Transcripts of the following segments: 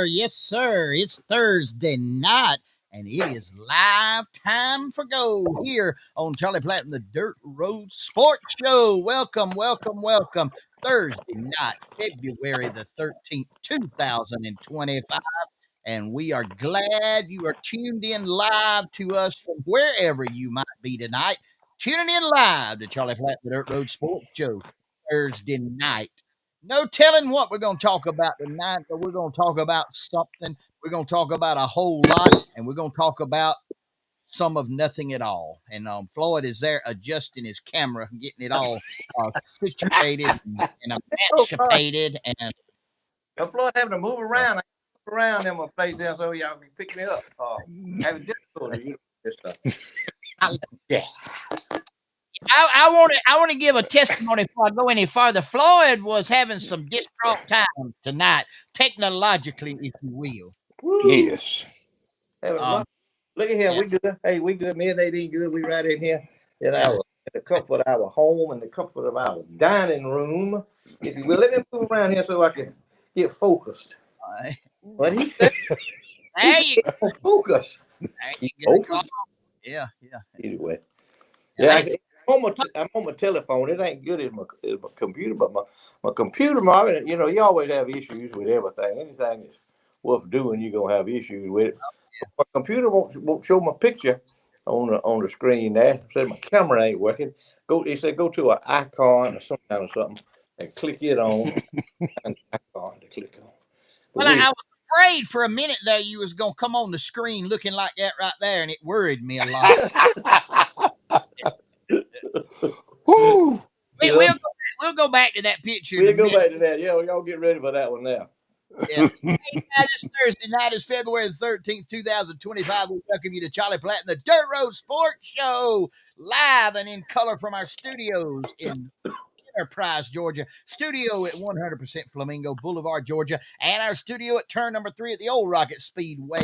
sir. Yes, sir. It's Thursday night, and it is live time for go here on Charlie Platt and the Dirt Road Sports Show. Welcome, welcome, welcome. Thursday night, February the 13th, 2025. And we are glad you are tuned in live to us from wherever you might be tonight. Tuning in live to Charlie Platt and the Dirt Road Sports Show Thursday night. No telling what we're going to talk about tonight, but we're going to talk about something. We're going to talk about a whole lot, and we're going to talk about some of nothing at all. And Floyd is there adjusting his camera, getting it all situated and emancipated. And I'm Floyd having to move around. I move around in my place there so y'all can pick me up. Having difficulty, this stuff. Yeah. I want to give a testimony before I go any further. Floyd was having some distraught times tonight, technologically, if you will. Woo. Yes. Look at here, yeah. We good. Hey, we good. Me and Nadine good. We right in here in the comfort of our home and the comfort of our dining room. If you will, let me move around here so I can get focused. What he said? There you go. Focus. There you go. Yeah. Anyway. Yeah, I'm on my telephone. It ain't good as my computer, but my computer, Marvin, you know, you always have issues with everything. Anything that's worth doing, you're gonna have issues with it. My computer won't show my picture on the screen there. It said my camera ain't working. It said go to an icon or something and click it on. An icon to click on. Well, I was afraid for a minute there you was gonna come on the screen looking like that right there, and it worried me a lot. We'll go back to that picture. We'll go back to that. Yeah, y'all get ready for that one now. Yeah. This Thursday night is February the 13th, 2025. We welcome you to Charlie Platt and the Dirt Road Sports Show, live and in color from our studios in Enterprise, Georgia, studio at 100% Flamingo Boulevard, Georgia, and our studio at turn number 3 at the Old Rocket Speedway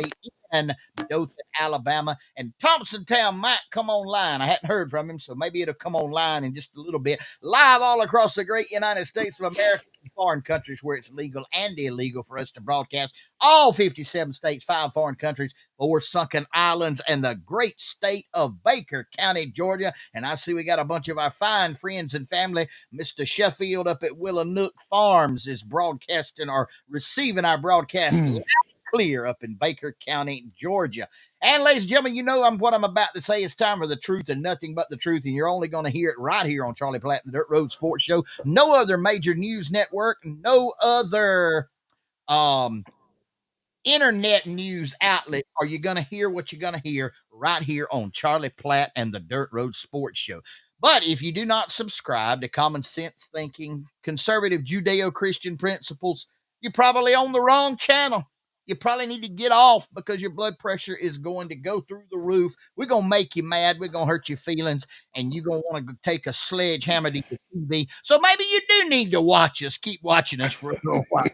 in Dothan, Alabama. And Thompson Town might come online. I hadn't heard from him, so maybe it'll come online in just a little bit. Live all across the great United States of America and foreign countries where it's legal and illegal for us to broadcast. All 57 states, 5 foreign countries, 4 sunken islands, and the great state of Baker County, Georgia. And I see we got a bunch of our fine friends and family. Mr. Sheffield up at Willanook Farms is broadcasting or receiving our broadcast loud and clear up in Baker County, Georgia. And ladies and gentlemen, you know what I'm about to say. It's time for the truth and nothing but the truth, and you're only going to hear it right here on Charlie Platt and the Dirt Road Sports Show. No other major news network, no other internet news outlet are you going to hear what you're going to hear right here on Charlie Platt and the Dirt Road Sports Show. But if you do not subscribe to common sense thinking, conservative Judeo-Christian principles, you're probably on the wrong channel. You probably need to get off because your blood pressure is going to go through the roof. We're going to make you mad. We're going to hurt your feelings, and you're going to want to take a sledgehammer to your TV. So maybe you do need to watch us. Keep watching us for a little while.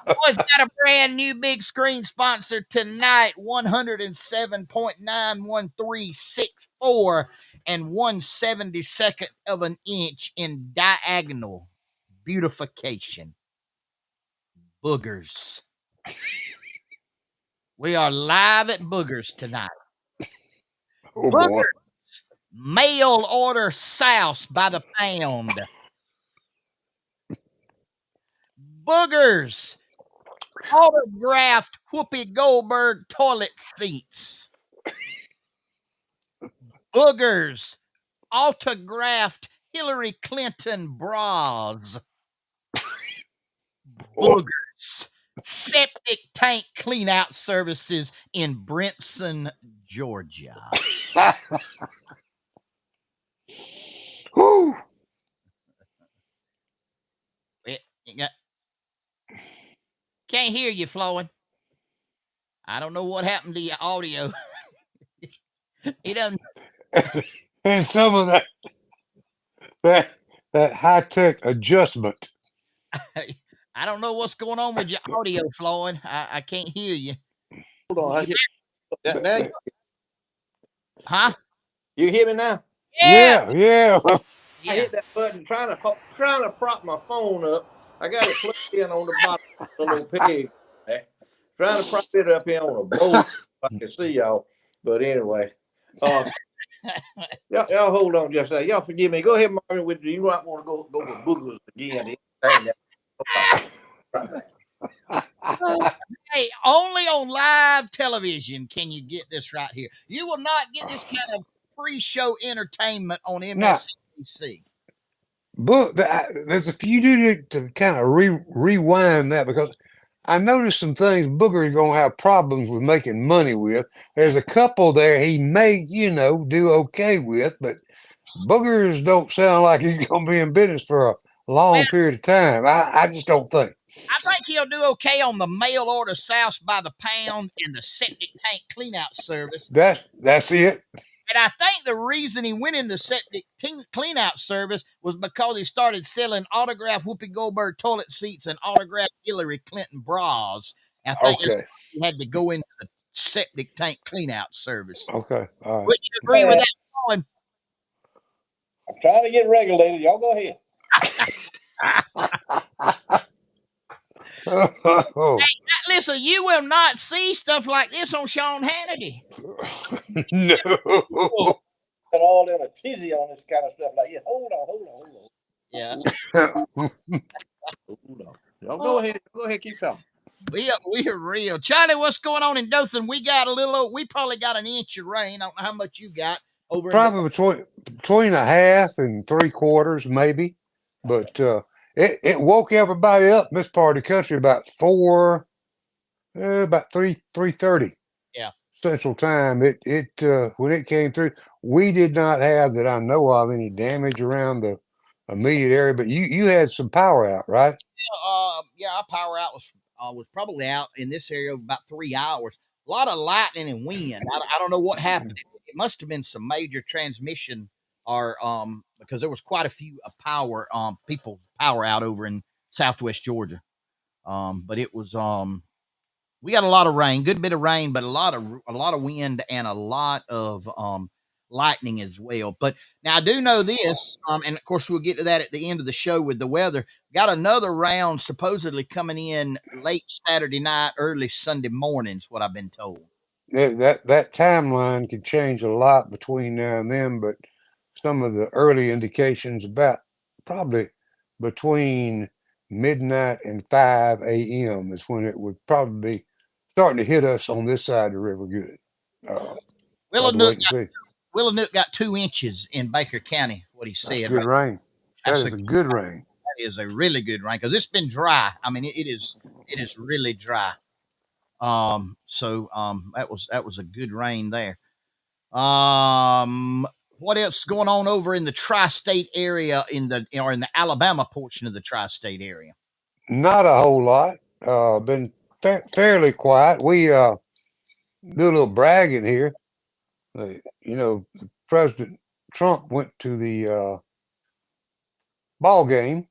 Boys, got a brand new big screen sponsor tonight, 107.91364 and 1/72 of an inch in diagonal beautification. Boogers. We are live at Boogers tonight. Oh, Boogers. boy. Mail order sauce by the pound. Boogers. Autographed Whoopi Goldberg toilet seats. Boogers. Autographed Hillary Clinton bras. Boogers. Septic tank clean-out services in Brinson, Georgia. Woo. Can't hear you, Floyd. I don't know what happened to your audio. He doesn't. And some of that high-tech adjustment. I don't know what's going on with your audio, Floyd. I can't hear you. Hold on. Now, huh? You hear me now? Yeah. I hit that button trying to prop my phone up. I got it plugged in on the bottom of the little pig. trying to prop it up here on a boat. I can see y'all, but anyway, uh, y'all hold on just a second. Y'all forgive me. Go ahead, Marvin. With you might want to go with boogers again. Right back. Hey, only on live television can you get this right here. You will not get this kind of pre-show entertainment on Now, MSNBC. there's a few need to kind of rewind that because I noticed some things Booger's gonna have problems with making money with. There's a couple there he may, do okay with, but Boogers don't sound like he's gonna be in business for a Well, long period of time. I just don't think. I think he'll do okay on the mail order South by the pound and the septic tank cleanout service. That's it. And I think the reason he went into septic cleanout service was because he started selling autographed Whoopi Goldberg toilet seats and autographed Hillary Clinton bras. I think Okay. he had to go into the septic tank cleanout service. Okay. All right. Would you agree with that, Colin? I'm trying to get regulated. Y'all go ahead. Oh, Listen, you will not see stuff like this on Sean Hannity. no. Put all in a tizzy on this kind of stuff like yeah. Hold on. Yeah. Hold on. Y'all go ahead. Go ahead. Keep talking. We are real. Charlie, what's going on in Dothan? We got we probably got an inch of rain. I don't know how much you got over in Probably between a half and 3/4, maybe. But it woke everybody up in this part of the country about about 3:30 Yeah. Central Time. It when it came through, we did not have that I know of any damage around the immediate area. But you had some power out, right? Yeah, our power out was probably out in this area about 3 hours. A lot of lightning and wind. I don't know what happened. It must have been some major transmission or because there was quite a few people power out over in Southwest Georgia. But it was we got a lot of rain, good bit of rain, but a lot of wind and a lot of lightning as well. But now I do know this, and of course we'll get to that at the end of the show with the weather. Got another round supposedly coming in late Saturday night, early Sunday morning. Is what I've been told. That timeline can change a lot between now and then, but some of the early indications about probably between midnight and 5 a.m. is when it would probably be starting to hit us on this side of the river good. We'll have to wait and see. Willanook got 2 inches in Baker County. What he said. That's good rain. That is a good rain. That is a really good rain because it's been dry. I mean, it is really dry. That was a good rain there. What else is going on over in the tri-state area in the Alabama portion of the tri-state area? Not a whole lot. Been fairly quiet. We do a little bragging here. President Trump went to the ball game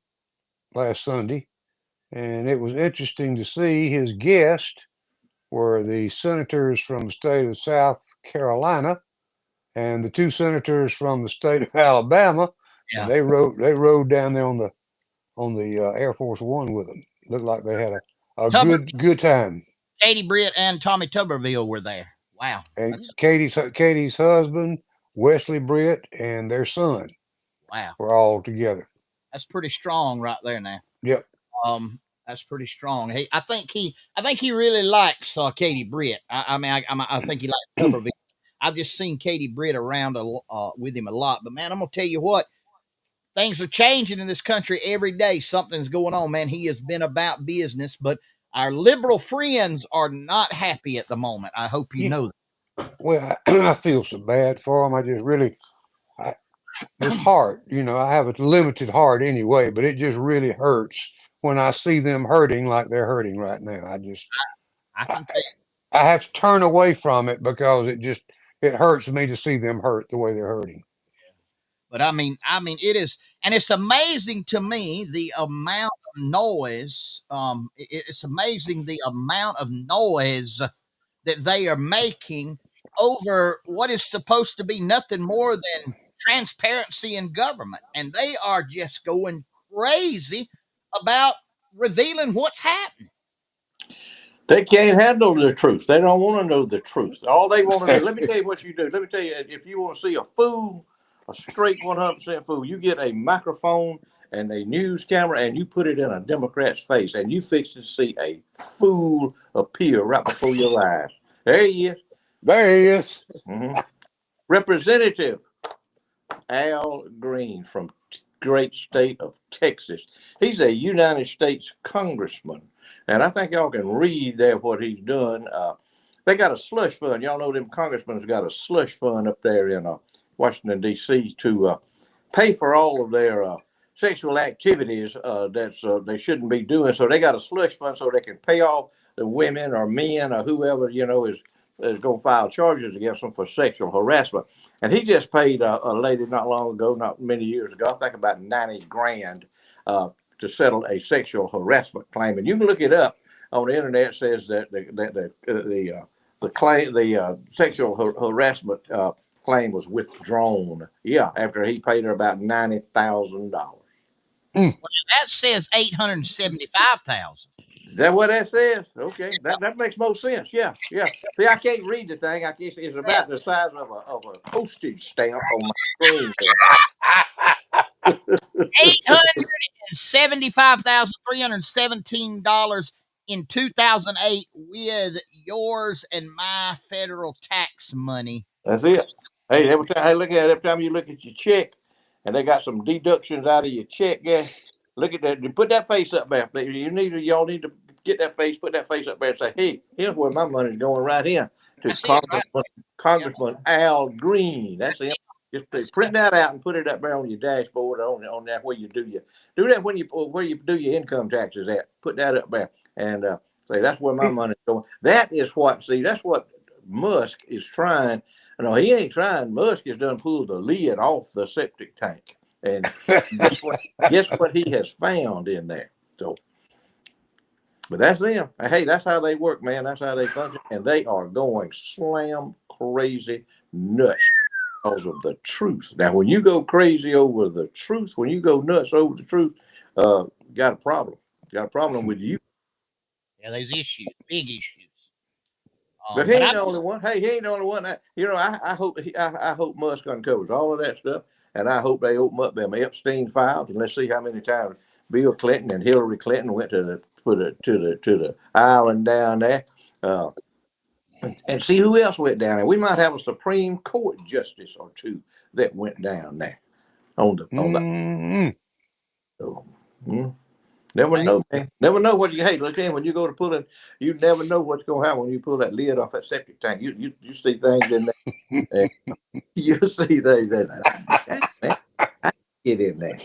last Sunday, and it was interesting to see his guests were the senators from the state of South Carolina and the two senators from the state of Alabama. Yeah. And they rode down there on the Air Force One with them. Looked like they had a good time. Katie Britt and Tommy Tuberville were there. Wow. And Katie's husband, Wesley Britt, and their son. Wow. Were all together. That's pretty strong right there now. Yep. That's pretty strong. Hey, I think he really likes Katie Britt. I think he likes Tuberville. I've just seen Katie Britt around with him a lot. But man, I'm gonna tell you what, things are changing in this country every day. Something's going on, man. He has been about business, but our liberal friends are not happy at the moment. I hope you know that. Well, I feel so bad for him. I just really, this heart, I have a limited heart anyway, but it just really hurts when I see them hurting like they're hurting right now. I have to turn away from it because it hurts me to see them hurt the way they're hurting. But I mean, it is, and it's amazing to me the amount of noise. It's amazing the amount of noise that they are making over what is supposed to be nothing more than transparency in government, and they are just going crazy about revealing what's happening. They can't handle the truth. They don't want to know the truth. All they want to do. Let me tell you what you do. Let me tell you, if you want to see a fool, a straight 100% fool, you get a microphone and a news camera, and you put it in a Democrat's face, and you fix to see a fool appear right before your eyes. There he is. There he is. Mm-hmm. Representative Al Green from great state of Texas. He's a United States congressman, and I think y'all can read there what he's done. They got a slush fund. Y'all know them congressmen's got a slush fund up there in Washington D.C. to pay for all of their sexual activities that they shouldn't be doing. So they got a slush fund so they can pay off the women or men or whoever is going to file charges against them for sexual harassment. And he just paid a lady not long ago, not many years ago, I think about 90 grand to settle a sexual harassment claim. And you can look it up on the internet. It says that the sexual harassment claim was withdrawn. Yeah, after he paid her about $90,000. Well, that says 875,000. Is that what that says? Okay, that makes most sense. Yeah, yeah. See, I can't read the thing. I guess it's about the size of a postage stamp on my screen. $875,317 in 2008 with yours and my federal tax money. That's it. Hey, every time, hey, look at it. Every time you look at your check, and they got some deductions out of your check. Yeah, look at that. Put that face up there. Y'all need to get that face. Put that face up there and say, "Hey, here's where my money's going right here to Congressman Al Green." That's it. Just print that out and put it up there on your dashboard on that where you do that where you do your income taxes at. Put that up there and say that's where my money's going. That's what Musk is trying. No, he ain't trying. Musk has done pulled the lid off the septic tank, and guess what he has found in there. So, but that's them. Hey, that's how they work, man. That's how they function, and they are going slam crazy nuts because of the truth. Now, when you go crazy over the truth, when you go nuts over the truth, got a problem. Got a problem with you. Yeah, there's issues, big issues. But he ain't the only one. Hey, he ain't the only one. I hope Musk uncovers all of that stuff, and I hope they open up them Epstein files, and let's see how many times Bill Clinton and Hillary Clinton went to the island down there, and see who else went down there. We might have a Supreme Court justice or two that went down there on the. So, never know, man. Never know what you hate. Look in when you go to pull it, you never know what's gonna happen when you pull that lid off that septic tank. You see things in there. You see things in there. I get in there.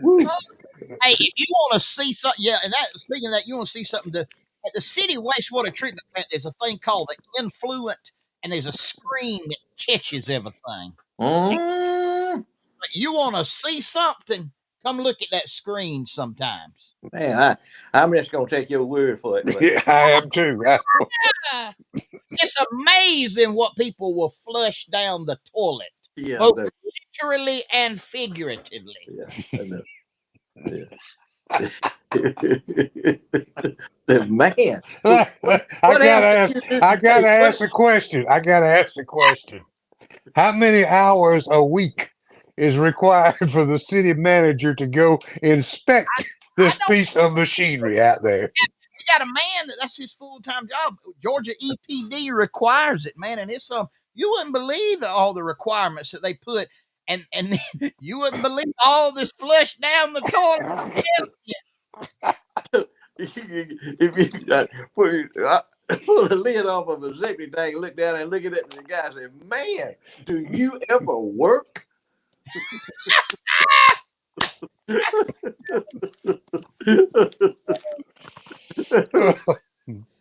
Woo. Hey, if you want to see something, yeah, and that speaking of that, you want to see something. At the city wastewater treatment plant, there's a thing called the influent, and there's a screen that catches everything. But you want to see something? Come look at that screen sometimes. Man, I'm just gonna take your word for it. Yeah, I am too. It's amazing what people will flush down the toilet, both literally and figuratively. Yeah, I know. Yeah. Man, I gotta ask a question. How many hours a week is required for the city manager to go inspect this piece of machinery out there? You got a man that's his full-time job. Georgia EPD requires it, man, and it's you wouldn't believe all the requirements that they put, and you wouldn't believe all this flush down the toilet. If you pull the lid off of a septic tank, look down and look at it, and the guy said, "Man, do you ever work?" Hey,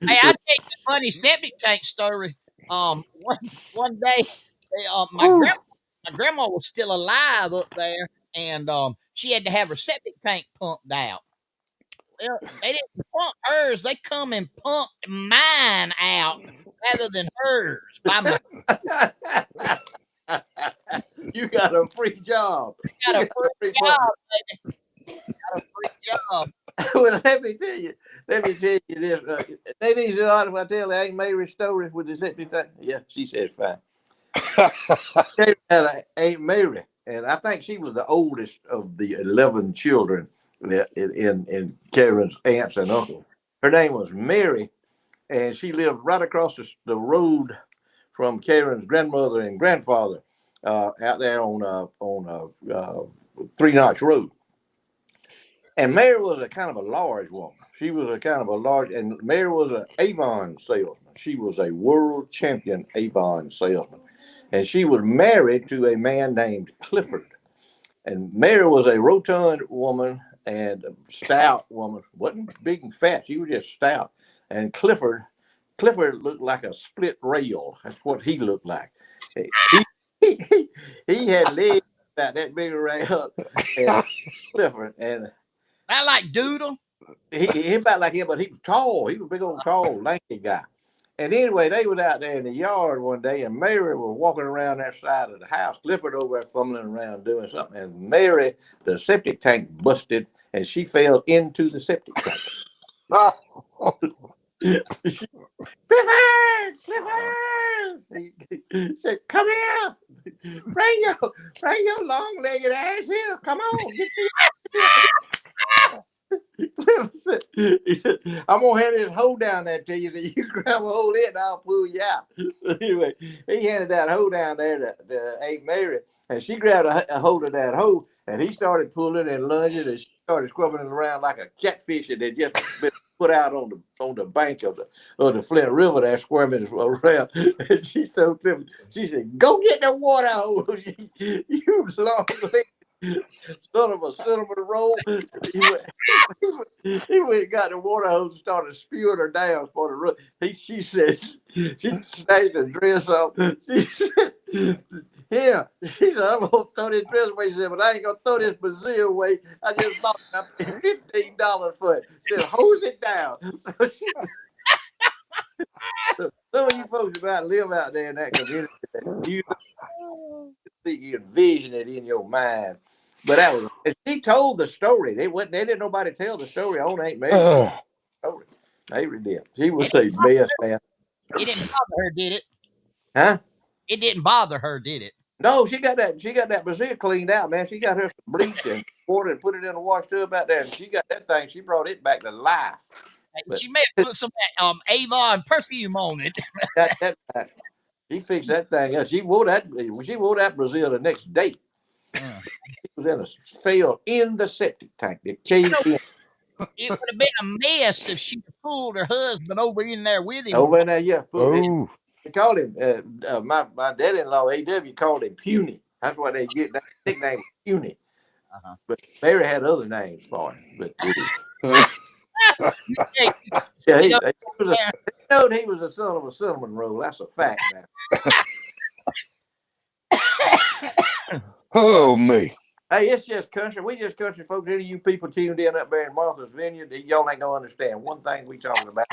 I tell you a funny septic tank story. One day, my grandma was still alive up there, and she had to have her septic tank pumped out. Well, they didn't pump hers; they come and pumped mine out rather than hers. You got a free job. Got a free job, baby. Got a free job. Well, let me tell you, let me tell you this. Maybe it's all right if I tell Aunt Mary's story with the septic tank. Yeah, she says fine. Aunt Mary, and I think she was the oldest of the 11 children in Karen's aunts and uncles. Her name was Mary, and she lived right across the road from Karen's grandmother and grandfather out there on 3 Notch Road. And Mary was a kind of a large woman. She was a kind of a large, and Mary was an Avon salesman. She was a world champion Avon salesman. And she was married to a man named Clifford. And Mary was a rotund woman and a stout woman. Wasn't big and fat. She was just stout. And Clifford looked like a split rail. That's what he looked like. He had legs about that big around. And Clifford, and I like Doodle. he about like him, but he was tall. He was a big old tall, lanky guy. And anyway, they was out there in the yard one day, and Mary was walking around that side of the house. Clifford over there fumbling around doing something, and Mary, the septic tank busted, and she fell into the septic tank. Clifford, he said, "Come here, bring your long-legged ass here. Come on, get me." He said, "I'm gonna hand this hoe down there to you, so you grab a hold of it, and I'll pull you out." Anyway, he handed that hoe down there to Aunt Mary, and she grabbed a hold of that hoe, and he started pulling and lunging, and she started squirming around like a catfish that had just been put out on the bank of the Flint River there, squirming around. And she told Clifford, she said, "Go get the water hose, you long-legged son of a cinnamon roll." He went and got the water hose and started spewing her down for the roof. She said, she snatched the dress off. She said, "Here," she said, "I'm gonna throw this dress away." She said, "But I ain't gonna throw this Brazil away. I just bought it. I paid $15 for it." She said, "Hose it down." Some of you folks about live out there in that community, you envision it in your mind. But that was, and she told the story. They didn't nobody tell the story on Aunt Mary. Story. Mary did. She was the best, man. It didn't bother her, did it? Huh? It didn't bother her, did it? No, she got that Brazil cleaned out, man. She got her some bleach and water and put it in a wash tub out there, and she got that thing. She brought it back to life. But she may have put some Avon perfume on it. that she fixed that thing up. She wore that Brazil the next day. It was fell in the septic tank. It caved in. It would have been a mess if she pulled her husband over in there with him. Over in there, yeah. Oh, They called him, my dad-in-law, A.W., called him Puny. That's why they get that nickname, Puny. But Mary had other names for him. But yeah, he was a son of a cinnamon roll. That's a fact now. oh me. Hey, it's just country. We just country folks. Any of you people tuned in up there in Martha's Vineyard, y'all ain't gonna understand one thing we talking about.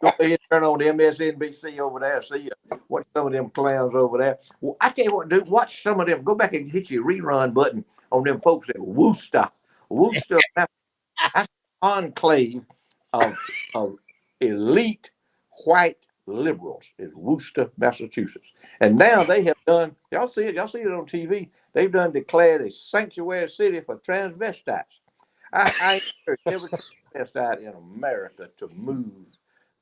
Go ahead and turn on the MSNBC over there and see what some of them clowns over there. Well, I tell you what, dude, watch some of them. Go back and hit your rerun button on them folks at Worcester. Worcester, that's an enclave of elite white liberals. Is Worcester, Massachusetts, and now they have done. Y'all see it on TV. They've done declared a sanctuary city for transvestites. I encourage every transvestite in America to move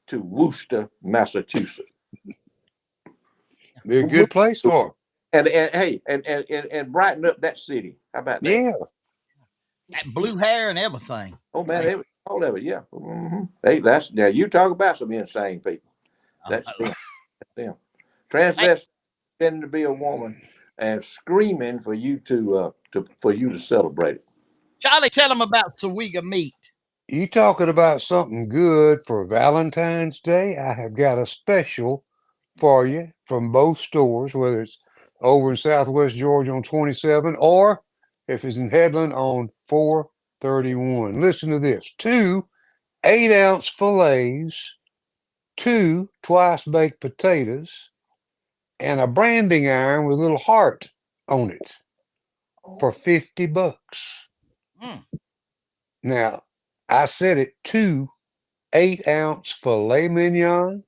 to Worcester, Massachusetts. Be a good place for them. And brighten up that city. How about that? Yeah. That blue hair and everything. Oh man, all of it. Yeah. Mm-hmm. That's now you talk about some insane people. That's them. Transvestite pretending to be a woman and screaming for you to celebrate it. Charlie, tell them about Sawega meat. You talking about something good for Valentine's Day? I have got a special for you from both stores, whether it's over in Southwest Georgia on 27 or if it's in Headland on 431. Listen to this. 2 8-ounce fillets, 2 twice-baked potatoes, and a branding iron with a little heart on it for $50. Mm. Now, I said it 2 8-ounce filet mignon,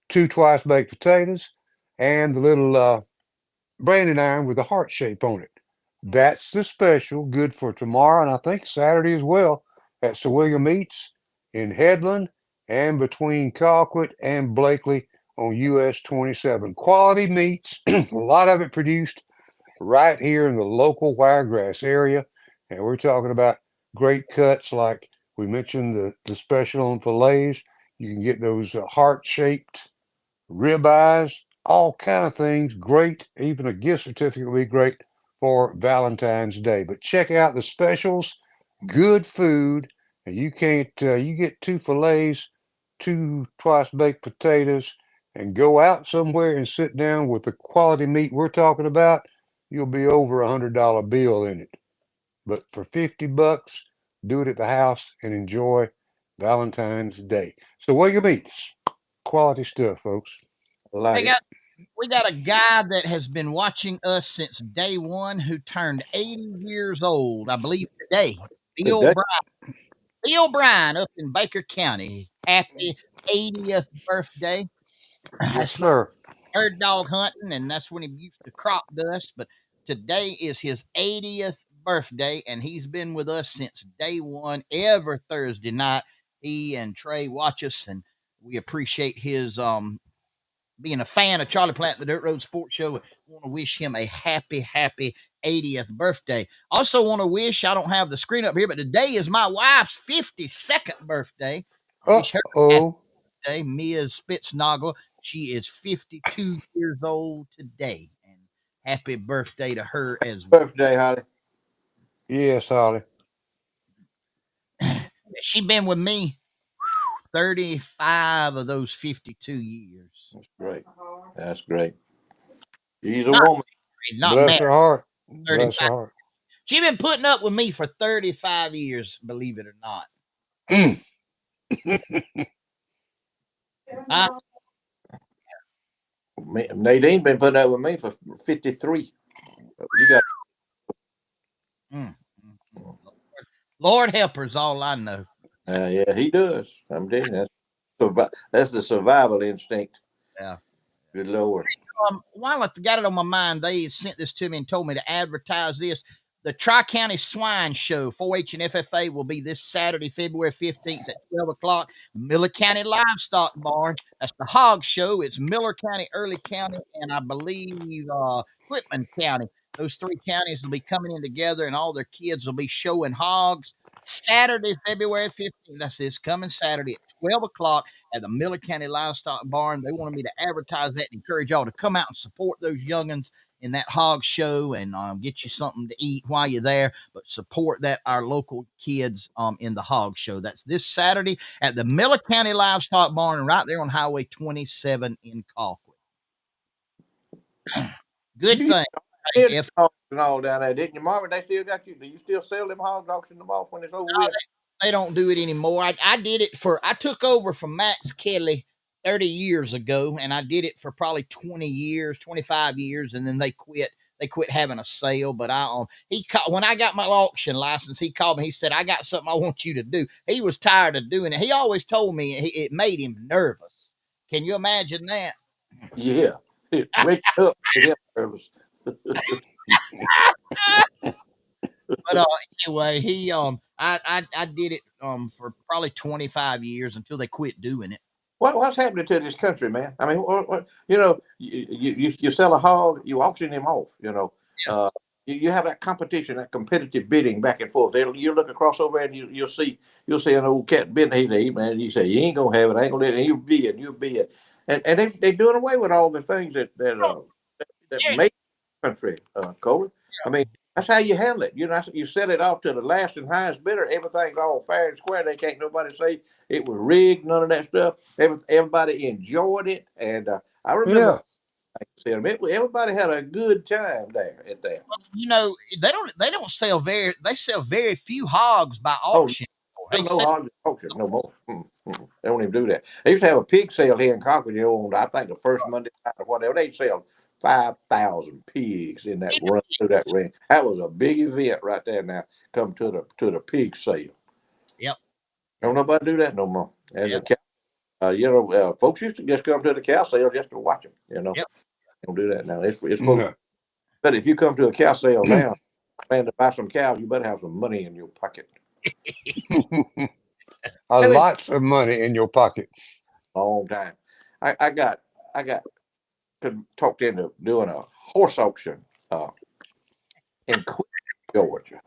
2 twice baked potatoes, and the little branding iron with the heart shape on it. That's the special, good for tomorrow and I think Saturday as well at Sir William Eats in Headland and between Colquitt and Blakely on US 27. Quality meats, a lot of it produced right here in the local Wiregrass area. And we're talking about great cuts like we mentioned the special on fillets. You can get those heart-shaped ribeyes, all kind of things. Great. Even a gift certificate would be great for Valentine's Day. But check out the specials. Good food. And you can't, you get 2 fillets, 2 twice baked potatoes, and go out somewhere and sit down with the quality meat we're talking about. You'll be over $100 bill in it. But for $50, do it at the house and enjoy Valentine's Day. So William Eats, quality stuff, folks. I like Hey, it. we got a guy that has been watching us since day one who turned 80 years old, I believe, today. Bill Today, Bryan. Bill Bryan up in Baker County. Happy 80th birthday. Yes, That's sir. bird dog hunting, and that's when he used to crop dust. But today is his 80th birthday, and he's been with us since day one, every Thursday night. He and Trey watch us, and we appreciate his being a fan of Charlie Platt, the Dirt Road Sports Show. I want to wish him a happy 80th birthday. Also want to wish, I don't have the screen up here, but today is my wife's 52nd birthday. Wish her a happy Uh-oh. birthday, Ms. Spitznagel. She is 52 years old today. And happy birthday to her as birthday, Holly. Yes, Holly. well. She's been with me 35 of those 52 years. That's great. That's great. She's a Not woman. married, not Bless married, her heart. Bless 35. her heart. She's been putting up with me for 35 years, believe it or not. Mm. I, Nadine been putting up with me for 53. You got mm, mm, mm. Lord help her is all I know. yeah, he does. I'm telling you, that's the survival instinct. Yeah. Good Lord. While I got it on my mind, they sent this to me and told me to advertise this. The Tri County Swine Show, 4-H and FFA, will be this Saturday, February 15th at 12 o'clock. Miller County Livestock Barn. That's the hog show. It's Miller County, Early County, and I believe Whitman County. Those 3 counties will be coming in together, and all their kids will be showing hogs. Saturday, February 15th. That's this coming Saturday at 12 o'clock at the Miller County Livestock Barn. They wanted me to advertise that and encourage y'all to come out and support those youngins in that hog show and get you something to eat while you're there. But support that our local kids in the hog show. That's this Saturday at the Miller County Livestock Barn, right there on Highway 27 in Colquitt. Good You thing. did If hogs and all down there, didn't you, Marvin? They still got you. Do you still sell them hogs, auction them off when it's over with? they don't do it anymore. I did it I took over from Max Kelly 30 years ago, and I did it for probably 20 years, 25 years, and then they quit. They quit having a sale, but when I got my auction license, he called me. He said, "I got something I want you to do." He was tired of doing it. He always told me it made him nervous. Can you imagine that? Yeah. Wake up. Get him nervous. But anyway, I did it for probably 25 years until they quit doing it. What's happening to this country, man? I mean, you sell a hog, you auction him off. Yeah. You have that competition, that competitive bidding back and forth. You look across over and you'll see an old cat bidding. Hey, man, you say you ain't gonna have it. I ain't gonna let it. You'll bid, and they doing away with all the things that Yeah, make the country, Colin. I mean, that's how you handle it. You set it off to the last and highest bidder. Everything's all fair and square. They can't nobody say it was rigged. None of that stuff. Everybody enjoyed it, and I remember. Yeah. Everybody had a good time there at that. they don't sell they sell very few hogs by Oh, auction. They no sell hog auction no more. They don't even do that. They used to have a pig sale here in Concord. On I think the first Monday night or whatever. They sell 5,000 pigs in that run through that ring. That was a big event right there. Now come to the pig sale. Yep. Don't nobody do that no more. And Yep. the folks used to just come to the cow sale just to watch them. Yep. Don't do that now. It's supposed. No. But if you come to a cow sale now, plan to buy some cows, you better have some money in your pocket. And it's Lots of money in your pocket. a long time. I got talked into doing a horse auction uh, in Georgia.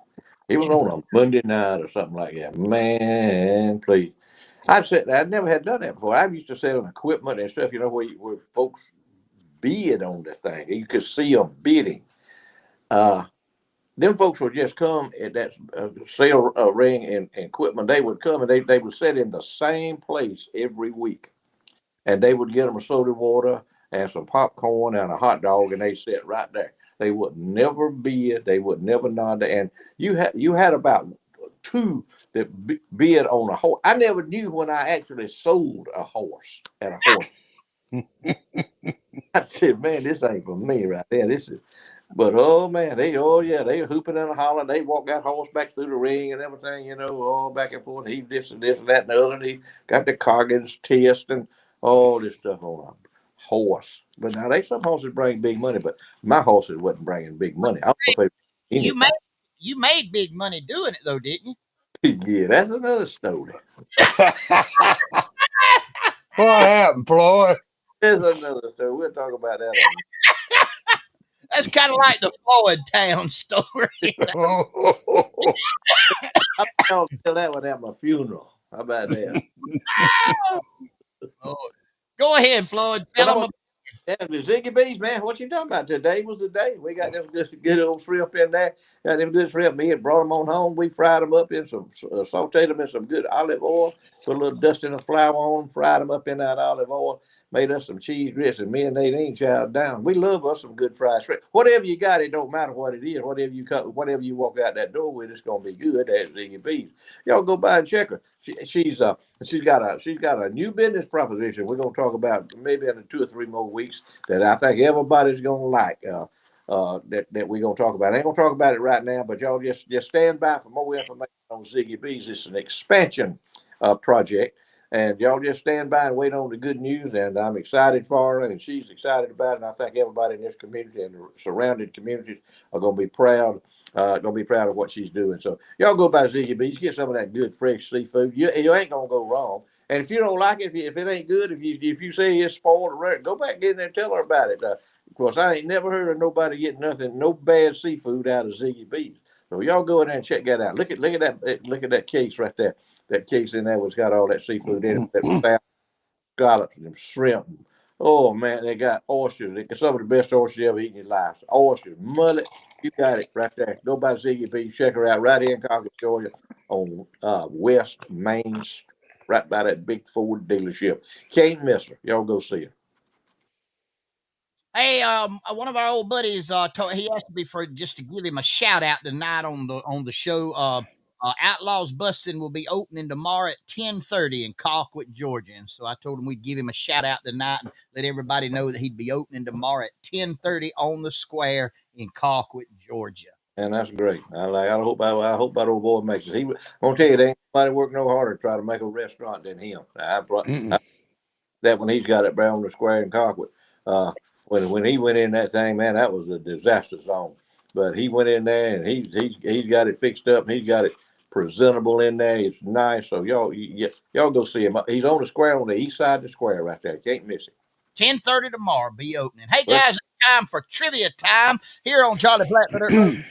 It was on a Monday night or something like that. Man, please. I'd never had done that before. I used to sell equipment and stuff, where folks bid on the thing. You could see them bidding. Uh, them folks would just come at that sale ring and equipment. They would come and they would sit in the same place every week, and they would get them a soda water and some popcorn and a hot dog, and they sit right there. They would never bid. They would never nod. And you had about two that bid on a horse. I never knew when I actually sold a horse at a horse. I said, man, this ain't for me right there. This is, but oh man, they hooping and hollering. They walk that horse back through the ring and everything, all back and forth. He this and that and the other. And he got the Coggins test and all this stuff on a horse. But now some horses bring big money, but my horses wasn't bringing big money. I don't know if they You anything. made you made big money doing it though, didn't you? Yeah, that's another story. What happened, Floyd? There's another story. We'll talk about that on. That's kind of like the Floyd Town story. I'll tell that one at my funeral. How about that? Oh, go ahead, Floyd. But Tell them. yeah, the Ziggy Bees, man. What you talking about? Today was the day. We got them good old shrimp in there. Got them good shrimp. Me and brought them on home. We fried them up in sauteed them in some good olive oil. Put a little dusting of flour on them. Fried them up in that olive oil. Made us some cheese grits, and me and Nadine chowed down. We love us some good fried shrimp. Whatever you got, it don't matter what it is. Whatever you cut, whatever you walk out that door with, it's gonna be good. That's Ziggy Bees. Y'all go by and check her. She's got a new business proposition. We're gonna talk about maybe in 2 or 3 more weeks that I think everybody's gonna like. That we're gonna talk about. I ain't gonna talk about it right now, but y'all just stand by for more information on Ziggy Bees. It's an expansion project, and y'all just stand by and wait on the good news. And I'm excited for her, and she's excited about it. And I think everybody in this community and the surrounding communities are gonna be proud. Gonna be proud of what she's doing. So y'all go by Ziggy Bees, get some of that good fresh seafood. You ain't gonna go wrong. And if you don't like it, if it ain't good, if you say it's spoiled or rare, go back in there and tell her about it. Of course, I ain't never heard of nobody getting no bad seafood out of Ziggy Bees. So y'all go in there and check that out. Look at that case right there. That case in there was got all that seafood in it. That scallops and them shrimp. Oh man, they got oysters. They got some of the best oysters you ever eaten in your life. So, oysters, mullet, you got it right there. Go by Ziggy B. Check her out right here in Concord, Georgia, on West Main, right by that big Ford dealership. Can't miss her. Y'all go see her. Hey, one of our old buddies he asked me for just to give him a shout out tonight on the show. Outlaws Busting will be opening tomorrow at 10:30 in Colquitt, Georgia, and so I told him we'd give him a shout out tonight and let everybody know that he'd be opening tomorrow at 10:30 on the square in Colquitt, Georgia. And that's great. I hope that old boy makes it. I'm gonna tell you, there ain't nobody work no harder to try to make a restaurant than him. That when he's got it down the square in Colquitt. Uh, when he went in that thing, man, that was a disaster zone. But he went in there and he's got it fixed up and he's got it presentable in there. It's nice. So y'all go see him. He's on the square on the east side of the square right there. Can't miss it. 10:30 tomorrow, be opening. Hey Well, guys, it's time for trivia time here on Charlie Platt Dirt Road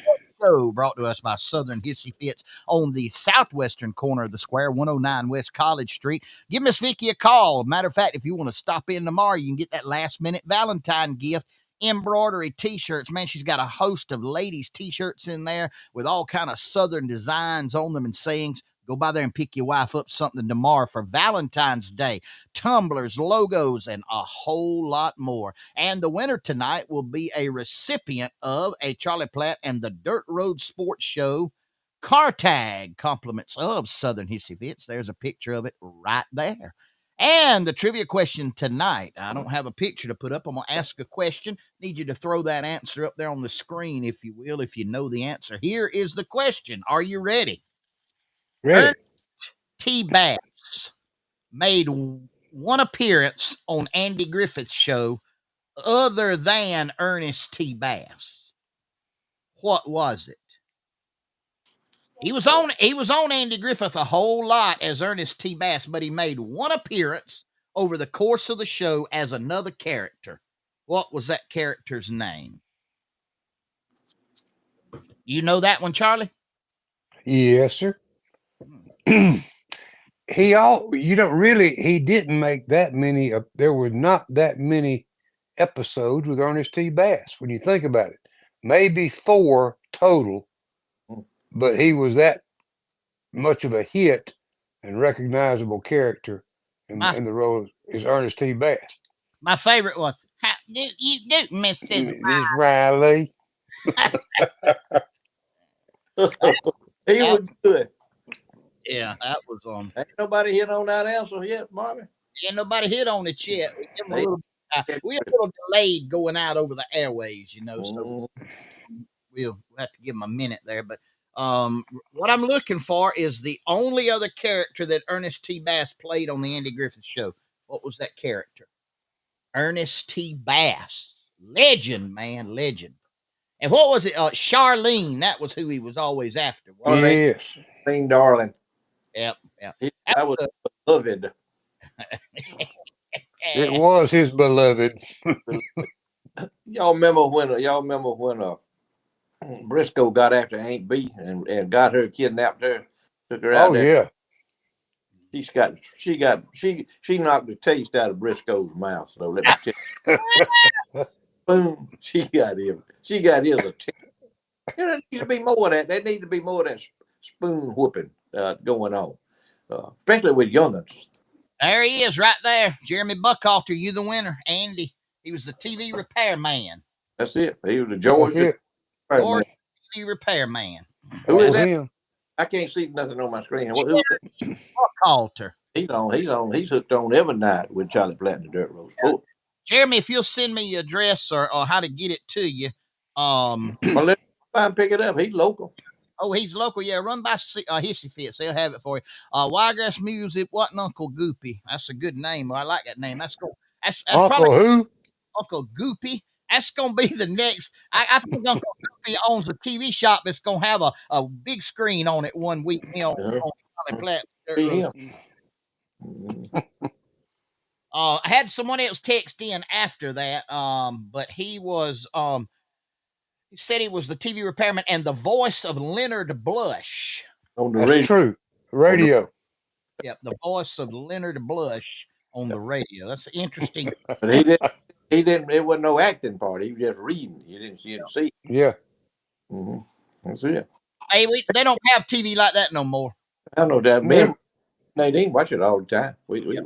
Show, brought to us by Southern Hissy Fits on the southwestern corner of the square, 109 West College Street. Give Miss Vicky a call. Matter of fact, if you want to stop in tomorrow, you can get that last minute Valentine gift. Embroidery t-shirts, man. She's got a host of ladies t-shirts in there with all kind of southern designs on them and sayings. Go by there and pick your wife up something tomorrow for Valentine's Day. Tumblers, logos, and a whole lot more. And the winner tonight will be a recipient of a Charlie Platt and the Dirt Road Sports Show car tag. Compliments of Southern Hissy Fits. There's a picture of it right there. And the trivia question tonight, I don't have a picture to put up. I'm going to ask a question. Need you to throw that answer up there on the screen, if you will, if you know the answer. Here is the question. Are you ready? Ready? Ernest T. Bass made one appearance on Andy Griffith's show other than Ernest T. Bass? What was it? He was on Andy Griffith a whole lot as Ernest T. Bass, but he made one appearance over the course of the show as another character. What was that character's name? You know that one, Charlie? Yes, sir. He didn't make that many. There were not that many episodes with Ernest T. Bass when you think about it. Maybe 4 total, but he was that much of a hit and recognizable character in the role is Ernest T. Bass. My favorite was, how do you do, Mr. Miss Riley. He was good. Yeah, that was Ain't nobody hit on that answer yet, Marvin. Ain't nobody hit on it yet. We're a little delayed going out over the airways, so we'll have to give them a minute there. But what I'm looking for is the only other character that Ernest T. Bass played on the Andy Griffith Show. What was that character? Ernest T. Bass. Legend, man, legend. And what was it? Charlene. That was who he was always after. Yes. Clean darling. Yep. That was beloved. It was his beloved. Y'all remember when Briscoe got after Aunt B and got her, kidnapped her, took her out there? Yeah. She knocked the taste out of Briscoe's mouth. So let me tell you. Boom. She got his attention. There needs to be more of that. There needs to be more of that spoon whooping going on, especially with young'uns. There he is, right there. Jeremy Buckhalter, you the winner. Andy, he was the TV repairman. That's it. He was the Georgia TV repairman. Who is that? Him. I can't see nothing on my screen. Who is that? Buckhalter. He's hooked on every night with Charlie Platt and the Dirt Road Sport. Jeremy, if you'll send me your address or how to get it to you. Well, let me pick it up. He's local. Oh, he's local. Yeah, run by Hissy Fits. They'll have it for you. Wiregrass Music. What Uncle Goopy? That's a good name. I like that name. That's cool. That's Uncle who? Uncle Goopy. That's gonna be the next. I think Uncle Goopy owns a TV shop that's gonna have a big screen on it one week. On Charlie Platt. I had someone else text in after that. But he was he said he was the TV repairman and the voice of Leonard Blush. On the radio. True. Radio. Yep, the voice of Leonard Blush on the radio. That's interesting. But he didn't. It wasn't no acting part. He was just reading. You didn't see him see. Yeah. Mm-hmm. That's it. Hey, they don't have TV like that no more. I know that. Me, Nadine watch it all the time. We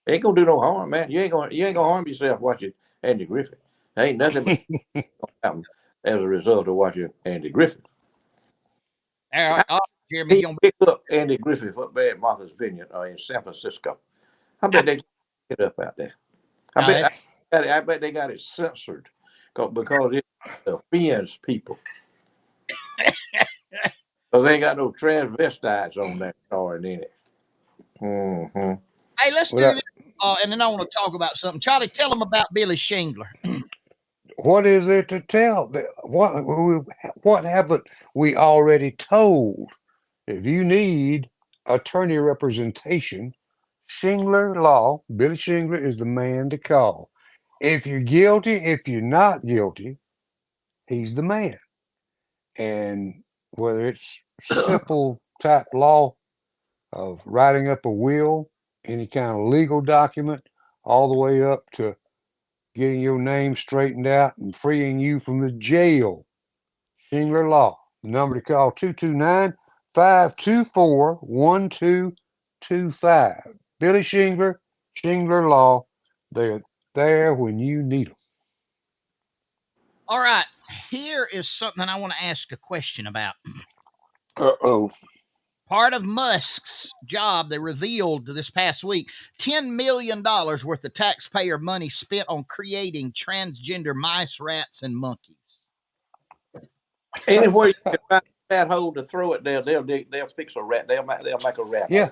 ain't gonna do no harm, man. You ain't gonna harm yourself watching Andy Griffith. There ain't nothing but happen as a result of watching Andy Griffith. Jeremy, he picked up Andy Griffith up there at Martha's Vineyard in San Francisco. I bet they get it up out there. I bet they got it censored because it offends people. Because they ain't got no transvestites on that card in it. Mm-hmm. Hey, let's do this. And then I want to talk about something. Charlie, tell them about Billy Shingler. What is there to tell? What haven't we already told? If you need attorney representation, Shingler Law, Billy Shingler is the man to call. If you're guilty, if you're not guilty, he's the man. And whether it's simple type law of writing up a will, any kind of legal document, all the way up to getting your name straightened out and freeing you from the jail. Shingler Law. The number to call 229-524-1225. Billy Shingler, Shingler Law. They're there when you need them. All right. Here is something I want to ask a question about. Uh-oh. Part of Musk's job, they revealed this past week, $10 million worth of taxpayer money spent on creating transgender mice, rats, and monkeys. Anywhere you can find a rat hole to throw it, they'll fix a rat. They'll make a rat. Yeah.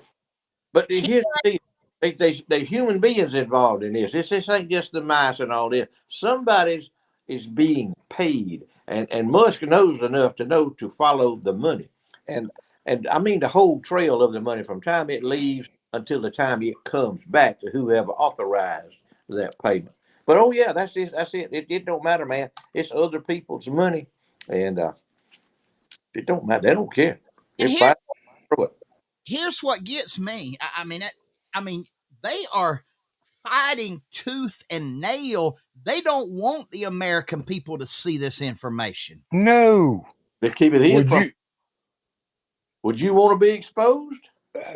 But here's the deal. There's human beings involved in this. This ain't just the mice and all this. Somebody's is being paid, and Musk knows enough to know to follow the money, and and I mean the whole trail of the money from time it leaves until the time it comes back to whoever authorized that payment. But oh yeah, that's it. That's it. It don't matter, man. It's other people's money, and it don't matter. They don't care. And They're fighting through it. here's what gets me. I mean, they are fighting tooth and nail. They don't want the American people to see this information. No. They keep it hid Would from. you? Would you want to be exposed?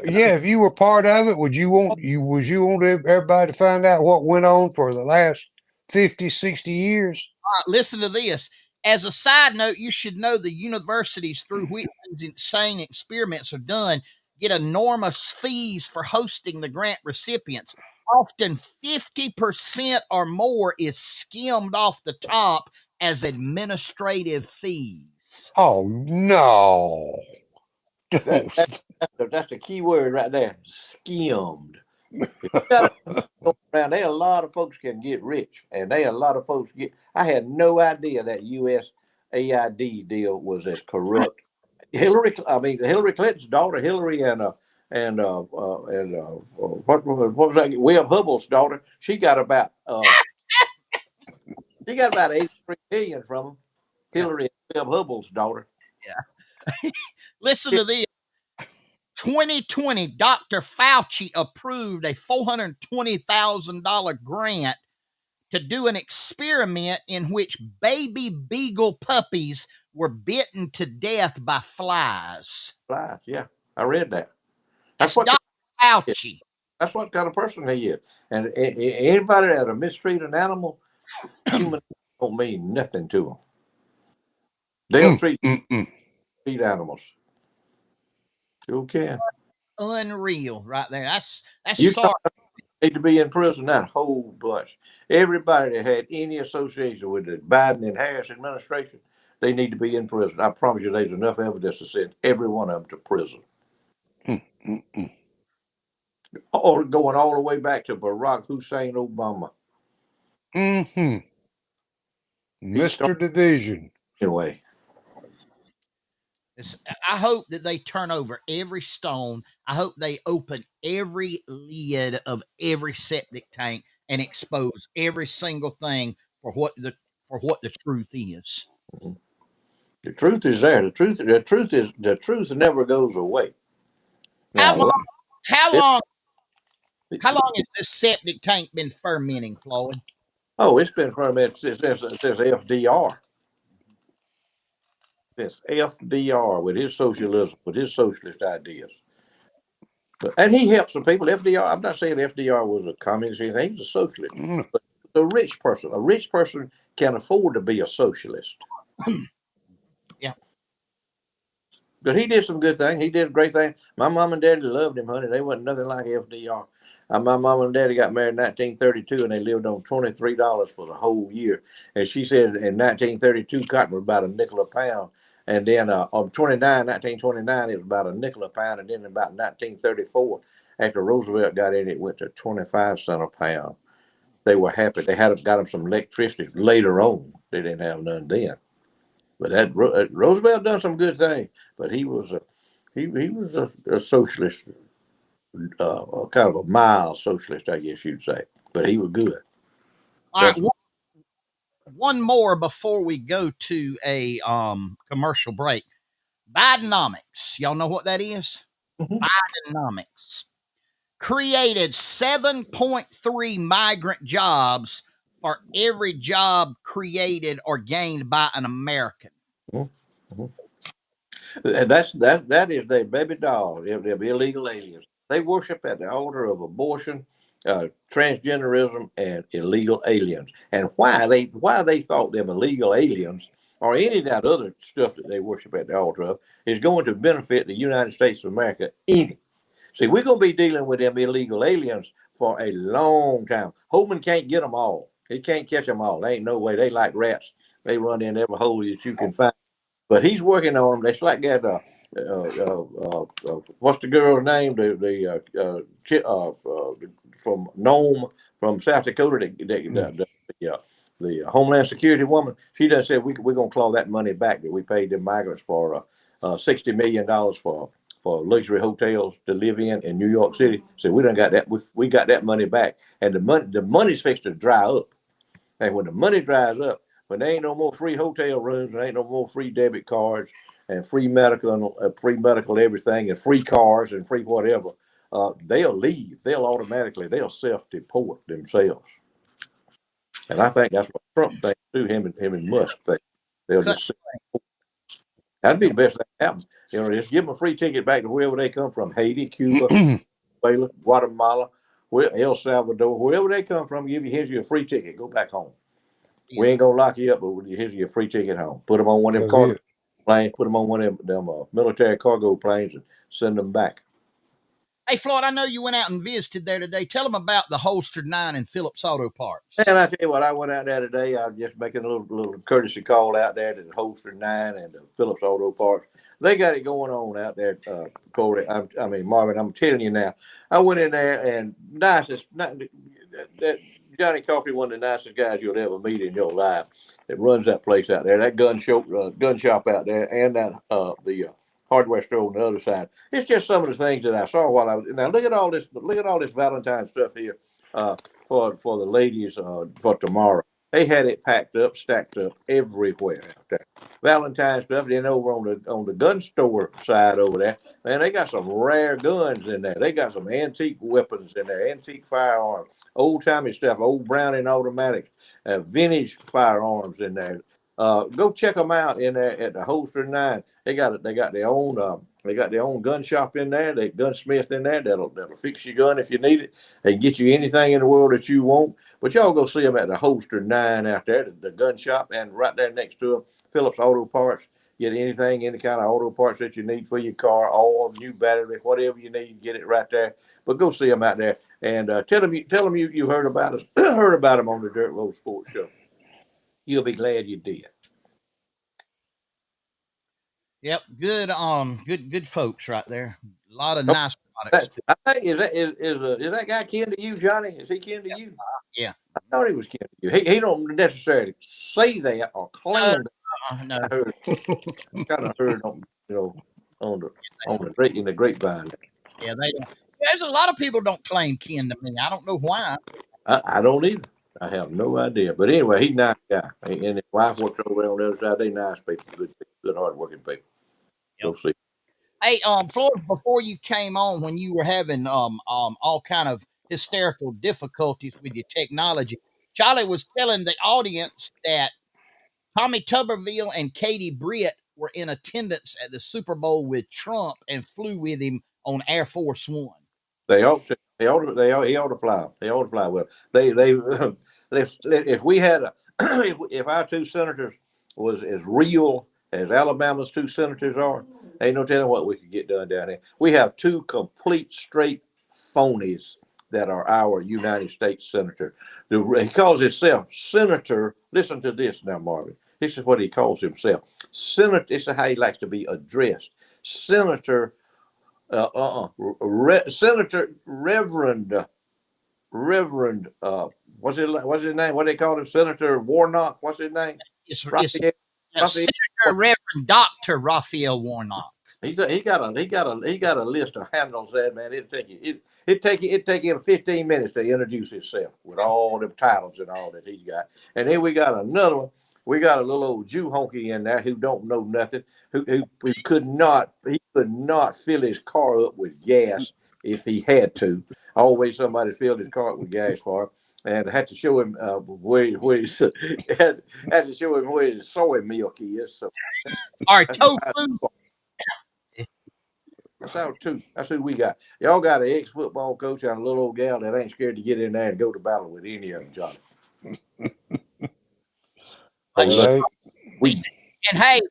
Yeah, if you were part of it, would you want everybody to find out what went on for the last 50, 60 years? Listen to this. As a side note, you should know the universities through which these insane experiments are done get enormous fees for hosting the grant recipients. Often 50% or more is skimmed off the top as administrative fees. Oh no. That, that, that's the key word right there. Skimmed. If you got around there, a lot of folks can get rich, and a lot of folks get. I had no idea that USAID deal was as corrupt. Hillary Clinton's daughter, Hillary, what was that? Webb Hubbell's daughter. She got about 83 million from him. Yeah. Hillary and Webb Hubbell's daughter. Yeah. Listen to this. 2020, Dr. Fauci approved a $420,000 grant to do an experiment in which baby beagle puppies were bitten to death by flies. Flies, yeah, I read that. That's Dr. Fauci. That's what kind of person he is. And anybody that'll mistreat an animal, human don't mean nothing to them. They'll treat animals. You can. Unreal, right there. That's You sorry. need to be in prison. That whole bunch. Everybody that had any association with the Biden and Harris administration, they need to be in prison. I promise you, there's enough evidence to send every one of them to prison. Or going all the way back to Barack Hussein Obama. Mr. Division. Anyway. I hope that they turn over every stone. I hope they open every lid of every septic tank and expose every single thing for what the truth is. The truth is there. The truth never goes away. Now, how long has this septic tank been fermenting, Floyd? Oh, it's been fermented since FDR. Since FDR with his socialism, with his socialist ideas. And he helped some people. FDR, I'm not saying FDR was a communist or anything, he was a socialist. But a rich person can afford to be a socialist. Yeah. But he did some good things. He did a great thing. My mom and daddy loved him, honey. They wasn't nothing like FDR. My mom and daddy got married in 1932, and they lived on $23 for the whole year. And she said in 1932, cotton was about a nickel a pound. And then on 1929, it was about a nickel a pound. And then about 1934, after Roosevelt got in, it went to 25 cents a pound. They were happy. They got them some electricity later on. They didn't have none then. But Roosevelt done some good things. But he was a socialist, kind of a mild socialist, I guess you'd say. But he was good. All right, one more before we go to a commercial break. Bidenomics. Y'all know what that is? Mm-hmm. Bidenomics created 7.3 migrant jobs for every job created or gained by an American. Mm-hmm. And that is their baby doll. They're illegal aliens. They worship at the altar of abortion, transgenderism, and illegal aliens. And why they thought them illegal aliens or any of that other stuff that they worship at the altar of is going to benefit the United States of America any. See, we're going to be dealing with them illegal aliens for a long time. Holman can't get them all. He can't catch them all. There ain't no way. They like rats. They run in every hole that you can find. But he's working on them. It's like that what's the girl's name? From Nome, from South Dakota, the Homeland Security woman. She done said we're gonna claw that money back that we paid the migrants for $60 million for luxury hotels to live in New York City. So we done got that. We got that money back, and the money's fixed to dry up. And when the money dries up, when there ain't no more free hotel rooms, there ain't no more free debit cards and free medical everything, and free cars and free whatever, they'll leave. They'll self-deport themselves. And I think that's what Trump thinks too. Him and Musk think they'll Cut. just. That'd be the best thing to happen. Just give them a free ticket back to wherever they come from: Haiti, Cuba, Venezuela, Guatemala, El Salvador, wherever they come from. Here's your free ticket. Go back home. We ain't gonna lock you up, but here's your free ticket home. Put them on one of them cargo planes. Put them on one of them military cargo planes and send them back. Hey, Floyd, I know you went out and visited there today. Tell them about the Holstered 9 and Phillips Auto Parts. And I tell you what, I went out there today. I was just making a little courtesy call out there to the Holstered 9 and the Phillips Auto Parts. They got it going on out there, Corey. Marvin, I'm telling you now. I went in there and that Johnny Coffey, one of the nicest guys you'll ever meet in your life, that runs that place out there, that gun shop out there, and that the hardware store on the other side. It's just some of the things that I saw while I was. Now look at all this. Look at all this Valentine stuff here for the ladies for tomorrow. They had it packed up, stacked up everywhere out there. Valentine stuff. Then over on the gun store side over there, man, they got some rare guns in there. They got some antique weapons in there, antique firearms, old timey stuff, old Browning automatics, vintage firearms in there. Go check them out in there at the Holster 9. They got their own gun shop in there. They gunsmith in there that'll fix your gun if you need it. They can get you anything in the world that you want. But y'all go see them at the Holster 9 out there, the gun shop, and right there next to them, Phillips Auto Parts. Get anything, any kind of auto parts that you need for your car, all new battery, whatever you need, get it right there. But go see them out there and tell them you heard about us, heard about them on the Dirt Road Sports Show. You'll be glad you did. Yep, good folks right there. A lot of nice products. I think is that guy kin to you, Johnny? Is he kin to you? Yeah. I thought he was kin to you. He don't necessarily say that or claim that. No. I heard, kind of heard on in the grapevine. Yeah, they don't. There's a lot of people don't claim kin to me. I don't know why. I don't either. I have no idea. But anyway, he's a nice guy. And his wife works over there on the other side. They nice people, good hard-working people. Go see. Hey, Florida, before you came on, when you were having all kind of hysterical difficulties with your technology, Charlie was telling the audience that Tommy Tuberville and Katie Britt were in attendance at the Super Bowl with Trump and flew with him on Air Force One. They ought to. He ought to fly. They ought to fly well. If we had if our two senators was as real as Alabama's two senators are, ain't no telling what we could get done down here. We have two complete straight phonies that are our United States senator. He calls himself Senator. Listen to this now, Marvin. This is what he calls himself. Senator. This is how he likes to be addressed. Senator. Senator Reverend, what's his name? What they call him? Senator Warnock. What's his name? Senator Reverend Dr. Raphael Warnock. He got a list of handles there, man. It'd take him 15 minutes to introduce himself with all the titles and all that he's got. And then we got another one. We got a little old Jew honky in there who don't know nothing, who could not fill his car up with gas if he had to. Always somebody filled his car up with gas for him, and had to show him where had to show him where his soy milk is. So, all right, tofu. That's who we got. Y'all got an ex-football coach and a little old gal that ain't scared to get in there and go to battle with any of them, Johnny. Right. And hey,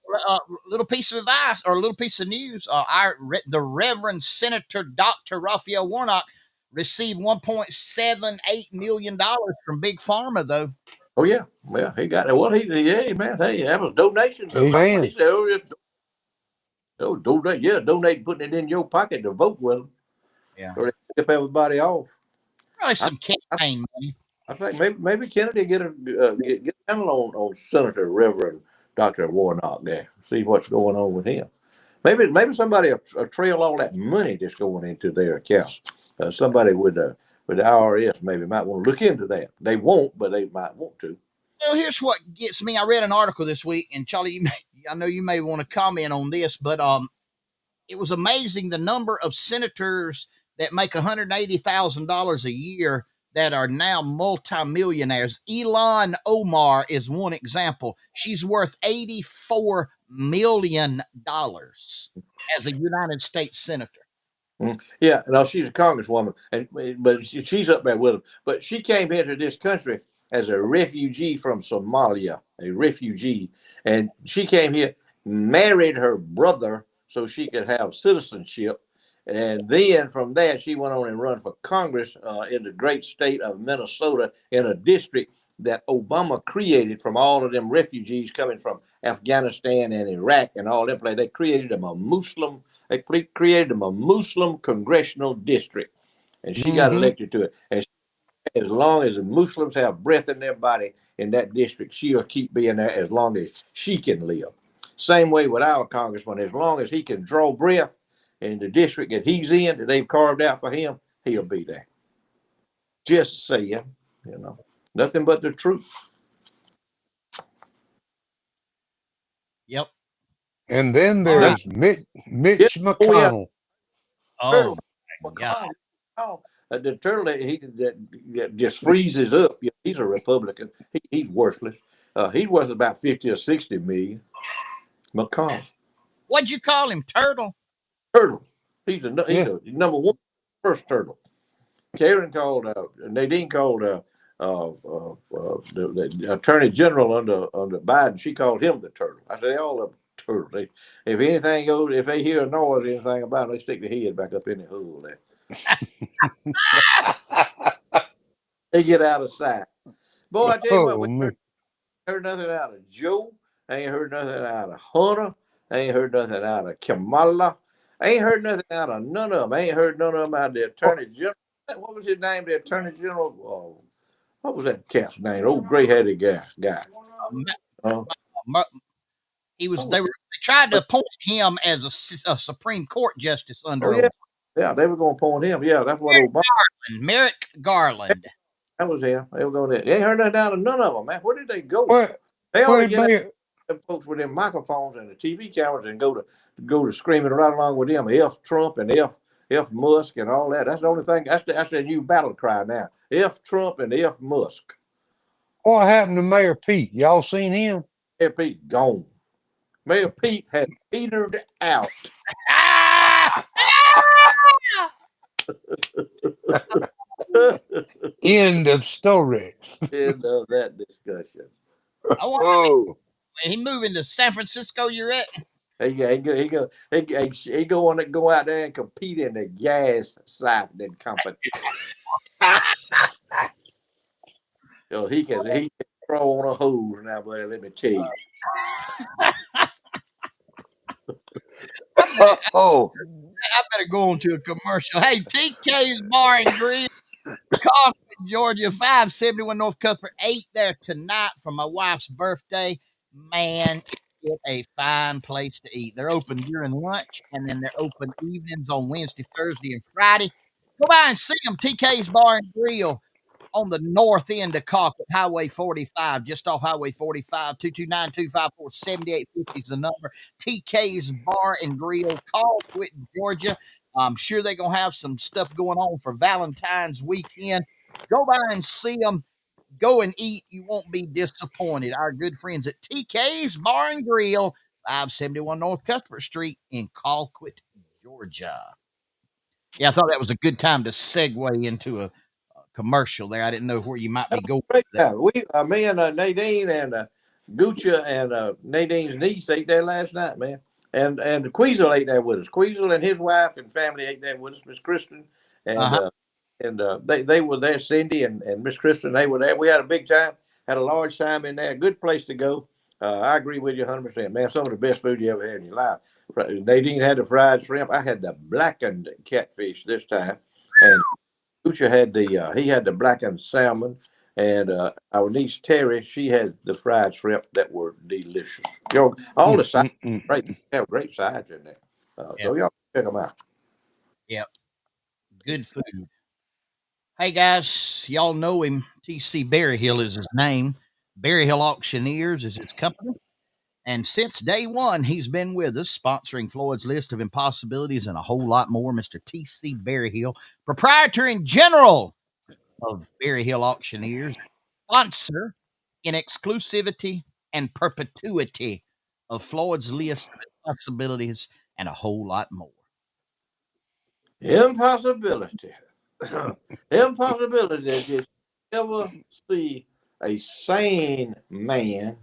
little piece of advice or a little piece of news: the Reverend Senator Dr. Raphael Warnock received $1.78 million from Big Pharma, though. Oh yeah, well he got it. Well, man, hey, that was donations. He said, Oh, donate, yeah, donate, putting it in your pocket to vote with them, Yeah. or they tip everybody off. Probably I, some I, campaign money. I think maybe Kennedy get down on Senator Reverend Dr. Warnock there, see what's going on with him. Maybe somebody will trail all that money that's going into their account. Somebody with the IRS maybe might want to look into that. They won't, but they might want to. Well, here's what gets me. I read an article this week, and Charlie, I know you may want to comment on this, but it was amazing the number of senators that make $180,000 a year that are now multimillionaires. Elon Omar is one example. She's worth $84 million as a United States senator. Yeah, no, she's a congresswoman, but she's up there with them. But she came into this country as a refugee from Somalia, a refugee, and she came here, married her brother so she could have citizenship, and then from there she went on and run for Congress in the great state of Minnesota in a district that Obama created from all of them refugees coming from Afghanistan and Iraq and all them places. They created them a Muslim. They created them a Muslim congressional district, and she got Mm-hmm. elected to it. And as long as the Muslims have breath in their body in that district, she'll keep being there as long as she can live. Same way with our congressman. As long as he can draw breath in the district that he's in, that they've carved out for him, he'll be there. Just saying, nothing but the truth. Yep. And then All right. there's Yeah. Mitch Oh yeah. McConnell. Oh Turtle. my God. McConnell. The turtle that just freezes up. He's a Republican. He's worthless. He's worth about 50 or 60 million. McConnell. What'd you call him? Turtle? Turtle. He's Yeah. the number one first turtle. Karen called Nadine called the Attorney General under Biden. She called him the turtle. I said they all of them turtle. If anything goes, if they hear a noise or anything about it, they stick their head back up in the hole there. They get out of sight. Boy, I tell you what, Oh, we man. heard nothing out of Joe. I ain't heard nothing out of Hunter. I ain't heard nothing out of Kamala. I ain't heard nothing out of none of them. I ain't heard none of them out of the Attorney General. What was his name? The Attorney General. What was that cat's name? Old gray-headed guy. Uh, He was. oh, They tried to appoint him as a Supreme Court justice under oh yeah, Obama. yeah. They were going to appoint him. Yeah, that's what Obama. Merrick Garland. That was him. They were going to. They ain't heard nothing out of none of them, man. Where did they go? Where, They only where get out Mayor, them folks with them microphones and the TV cameras and go to screaming right along with them. F Trump and F Musk and all that. That's the only thing. That's the new battle cry now. F Trump and F Musk. what happened to Mayor Pete? Y'all seen him? Mayor Pete gone. Mayor Pete has petered out. Ah! End of story. End of that discussion. I want Oh, he moving to San Francisco. You're at. He go out there and compete in the gas siphoning competition. So he can throw on a hose now, buddy. Let me tell you. oh, I better go on to a commercial. Hey, TK's Bar and Grill, Concord, Georgia, 571 North Cuthbert. Ate there tonight for my wife's birthday. Man, it's a fine place to eat. They're open during lunch, and then they're open evenings on Wednesday, Thursday, and Friday. Go by and see them. TK's Bar and Grill on the north end of Concord, Highway 45, just off Highway 45, 229-254-7850 is the number. TK's Bar and Grill, Colquitt, Georgia. I'm sure they're going to have some stuff going on for Valentine's weekend. Go by and see them. Go and eat. You won't be disappointed. Our good friends at TK's Bar and Grill, 571 North Cuthbert Street in Colquitt, Georgia. Yeah, I thought that was a good time to segue into a commercial there. I didn't know where you might be going with that. Yeah, me and Nadine and Guccia and Nadine's niece ate there last night, man. And Queasel ate there with us. Queasel and his wife and family ate there with us. Miss Kristen and Uh-huh. they were there. Cindy and Miss Kristen, they were there. We had a big time. Had a large time in there. Good place to go. I agree with you 100%, man. Some of the best food you ever had in your life. Nadine had the fried shrimp. I had the blackened catfish this time, and Lucha had the he had the blackened salmon, and our niece Terry, she had the fried shrimp that were delicious. All Mm, the sides mm, mm, great. mm. They have great sides in there. So Yep. y'all check them out. Yep. Good food. Hey guys, y'all know him. TC Berryhill is his name. Berryhill Auctioneers is his company. And since day one, he's been with us, sponsoring Floyd's List of Impossibilities and a whole lot more. Mr. T.C. Berryhill, proprietor and general of Berryhill Auctioneers, sponsor in exclusivity and perpetuity of Floyd's List of Impossibilities and a whole lot more. Impossibility. Impossibility is just ever see a sane man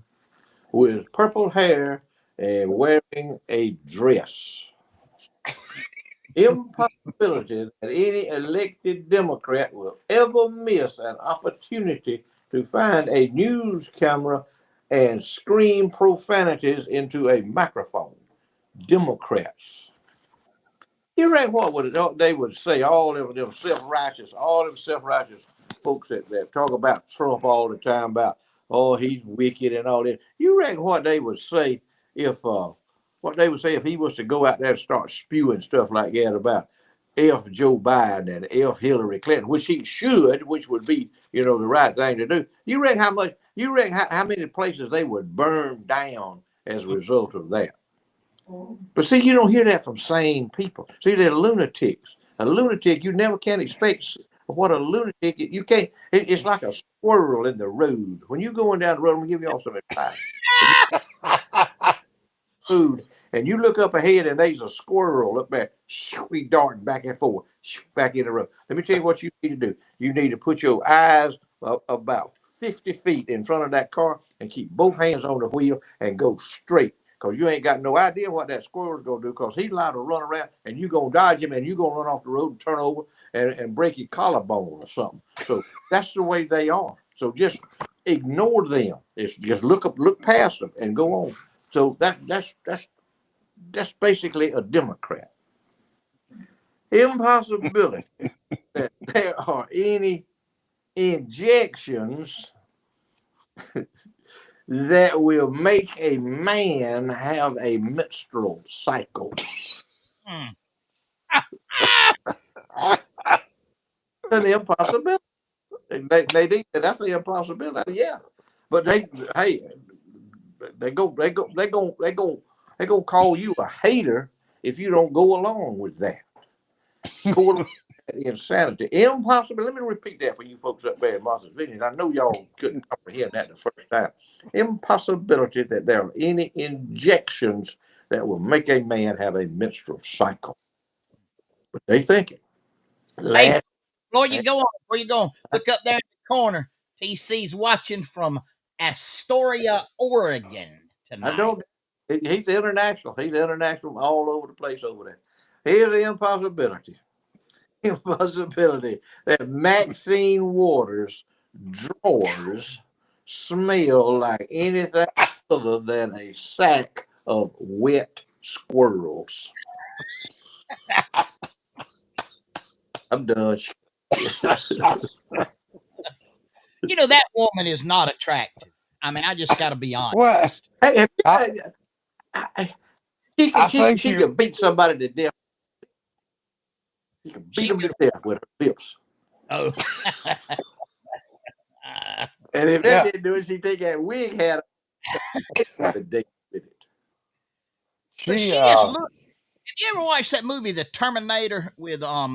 with purple hair and wearing a dress. Impossibility that any elected Democrat will ever miss an opportunity to find a news camera and scream profanities into a microphone. Democrats. You reckon what would they would say? All them self-righteous folks that talk about Trump all the time about he's wicked and all that. You reckon what they would say if he was to go out there and start spewing stuff like that about F Joe Biden and F Hillary Clinton, which he should, which would be the right thing to do. You reckon how many places they would burn down as a result of that? But see, you don't hear that from sane people. See, they're lunatics. A lunatic, you never can expect what a lunatic. You can't. It's like a squirrel in the road. When you're going down the road, I'm gonna give y'all some advice. Food, and you look up ahead, and there's a squirrel up there. Be darting back and forth, back in the road. Let me tell you what you need to do. You need to put your eyes about 50 feet in front of that car and keep both hands on the wheel and go straight. Because you ain't got no idea what that squirrel's going to do, because he's allowed to run around and you're going to dodge him and you're going to run off the road and turn over and break your collarbone or something. So that's the way they are. So just ignore them. It's just look past them and go on. So that's basically a Democrat. Impossibility that there are any injections that will make a man have a menstrual cycle. Hmm. An impossibility. They that's an impossibility. Yeah, but hey, they go call you a hater if you don't go along with that. Go along with that insanity. Impossible. Let me repeat that for you folks up there in Martha's Vineyard. I know y'all couldn't comprehend that the first time. Impossibility that there are any injections that will make a man have a menstrual cycle. But they think it. Hey, Last, before you go on, before you go on, look up there in the corner. TC's watching from Astoria, Oregon I tonight. don't. He's international. He's international all over the place over there. Here's the impossibility. Impossibility that Maxine Waters' drawers smell like anything other than a sack of wet squirrels. I'm done. You know, that woman is not attractive. I mean, I just got to be Well, honest. Hey, I she I could think you. beat somebody to death. She could beat She them to could. death with her lips. Oh, And if that Yeah, didn't do it, she'd take that wig hat off the day with it. but she. she just look. Have you ever watched that movie, The Terminator, with I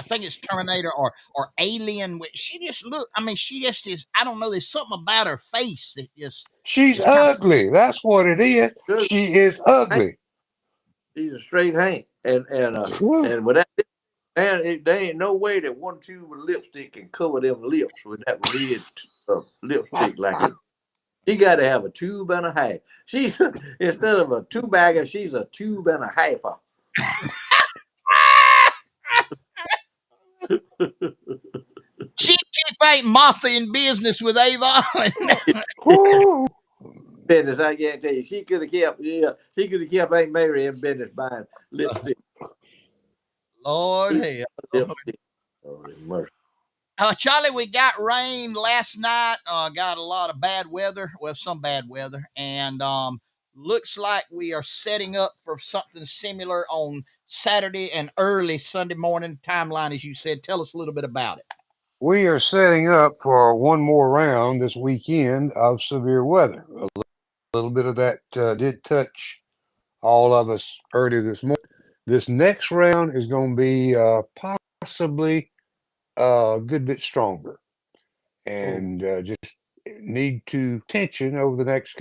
think it's Terminator or Alien? With she just look. I mean, she just is. I don't know. There's something about her face that She's just kind of. ugly. That's what it is. Good. She is ugly. She's a straight Hank, Whew. and with that, man, there ain't no way that one tube of lipstick can cover them lips with that red lipstick like it. She got to have a tube and a half. She's instead of a two bagger, she's a tube and a halfer. She keep ain't Martha in business with Avon. Whew. business. I can't tell you. She could have kept, yeah, she could have kept Aunt Mary in business buying lipstick. Lord hell. Lipstick. Oh, mercy. Charlie, we got rain last night. Got a lot of bad weather. Well, some bad weather, and looks like we are setting up for something similar on Saturday and early Sunday morning timeline, as you said. Tell us a little bit about it. We are setting up for one more round this weekend of severe weather. A little bit of that did touch all of us early this morning. This next round is going to be possibly a good bit stronger, Oh, and just need to tension over the next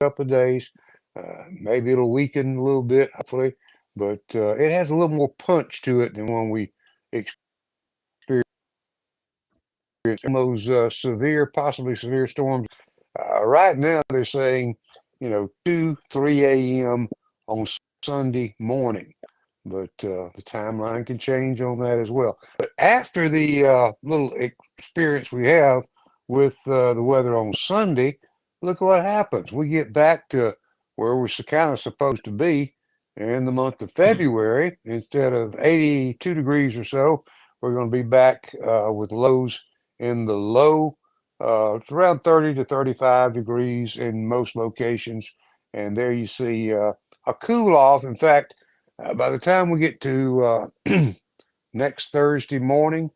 couple of days. Maybe it'll weaken a little bit, hopefully, but it has a little more punch to it than when we those severe, possibly severe storms. Right now, they're saying, 2, 3 a.m. on Sunday morning, but the timeline can change on that as well. But after the little experience we have with the weather on Sunday, look what happens. We get back to where we're kind of supposed to be in the month of February. Instead of 82 degrees or so, we're going to be back with lows in the low, it's around 30 to 35 degrees in most locations. And there you see a cool off. In fact, by the time we get to next Thursday morning,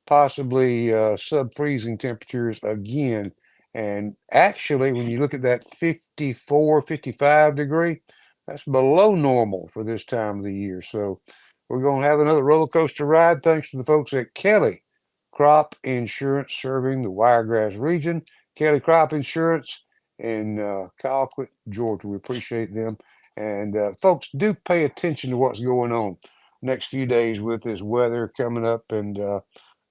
possibly sub-freezing temperatures again. And actually, when you look at that 54, 55 degree, that's below normal for this time of the year. So we're going to have another roller coaster ride thanks to the folks at Kelly Crop Insurance serving the Wiregrass region. Kelly Crop Insurance in Colquitt, Georgia. We appreciate them. And folks, do pay attention to what's going on next few days with this weather coming up, and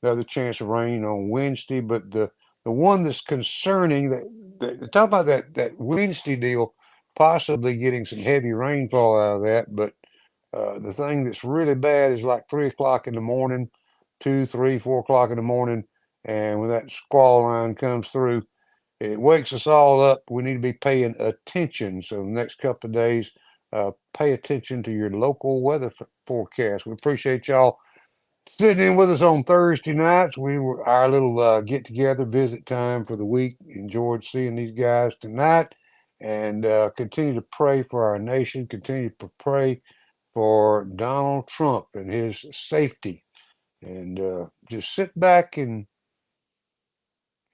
another chance of rain on Wednesday. But the one that's concerning, talk about that Wednesday deal, possibly getting some heavy rainfall out of that. But the thing that's really bad is like 3 o'clock in the morning, 2, 3, 4 o'clock in the morning, and when that squall line comes through, it wakes us all up. We need to be paying attention. So the next couple of days, pay attention to your local weather forecast. We appreciate y'all sitting in with us on Thursday nights. We were our little get together, visit time for the week. Enjoyed seeing these guys tonight, and continue to pray for our nation. Continue to pray for Donald Trump and his safety, and just sit back and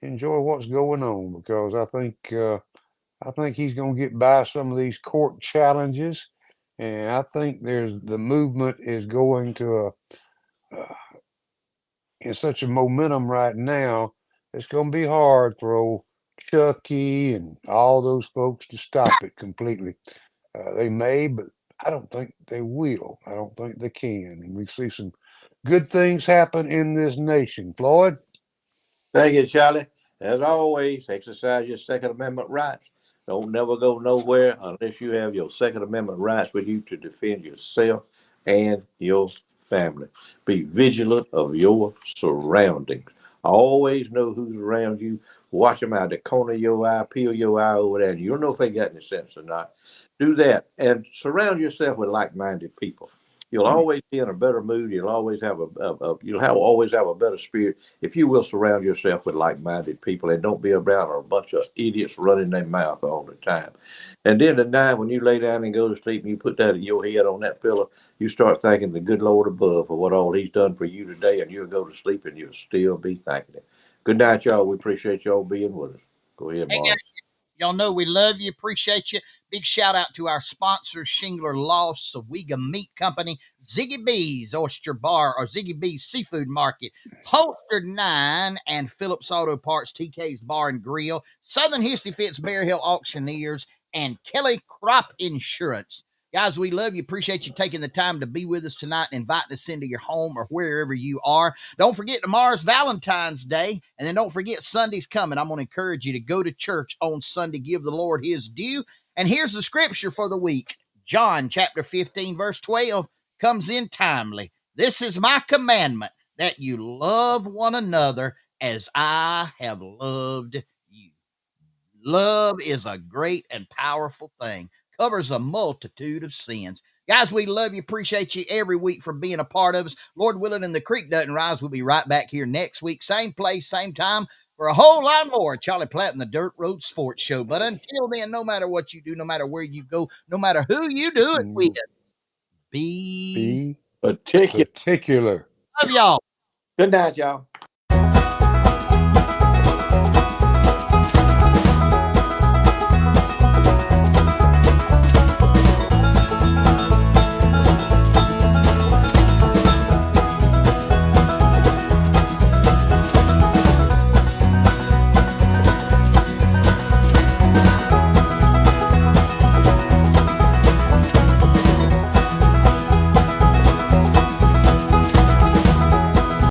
enjoy what's going on, because I think he's going to get by some of these court challenges, and I think there's the movement is going to uh, in such a momentum right now. It's going to be hard for old Chucky and all those folks to stop it completely. They may, but I don't think they will. I don't think they can. And we see some good things happen in this nation. Floyd? thank you, Charlie. As always, exercise your Second Amendment rights. Don't never go nowhere unless you have your Second Amendment rights with you to defend yourself and your family. Be vigilant of your surroundings. Always know who's around you. Watch them out the corner of your eye, peel your eye over there, and you'll know if they got any sense or not. Do that and surround yourself with like-minded people. You'll always be in a better mood. You'll always have always have a better spirit if you will surround yourself with like-minded people and don't be around a bunch of idiots running their mouth all the time. And then at night when you lay down and go to sleep and you put that your head on that pillow, you start thanking the good Lord above for what all He's done for you today, and you'll go to sleep and you'll still be thanking Him. Good night, y'all. We appreciate y'all being with us. Go ahead, Hey, guys, Mark. y'all know we love you, appreciate you. Big shout out to our sponsor, Shingler Law, Sawega Meat Company, Ziggy B's Oyster Bar, or Ziggy B's Seafood Market, Holster 9, and Phillips Auto Parts, TK's Bar and Grill, Southern Hissy Fitz Bear Hill Auctioneers, and Kelly Crop Insurance. Guys, we love you. Appreciate you taking the time to be with us tonight and inviting us into your home or wherever you are. Don't forget tomorrow's Valentine's Day. And then don't forget Sunday's coming. I'm going to encourage you to go to church on Sunday, give the Lord his due. And here's the scripture for the week. John chapter 15, verse 12 comes in timely. This is my commandment, that you love one another as I have loved you. Love is a great and powerful thing, covers a multitude of sins. Guys, we love you. Appreciate you every week for being a part of us. Lord willing, and the creek doesn't rise. We'll be right back here next week, same place, same time, for a whole lot more Charlie Platt and the Dirt Road Sports Show. But until then, no matter what you do, no matter where you go, no matter who you do it with, be Be particular. particular. love y'all. Good night, y'all.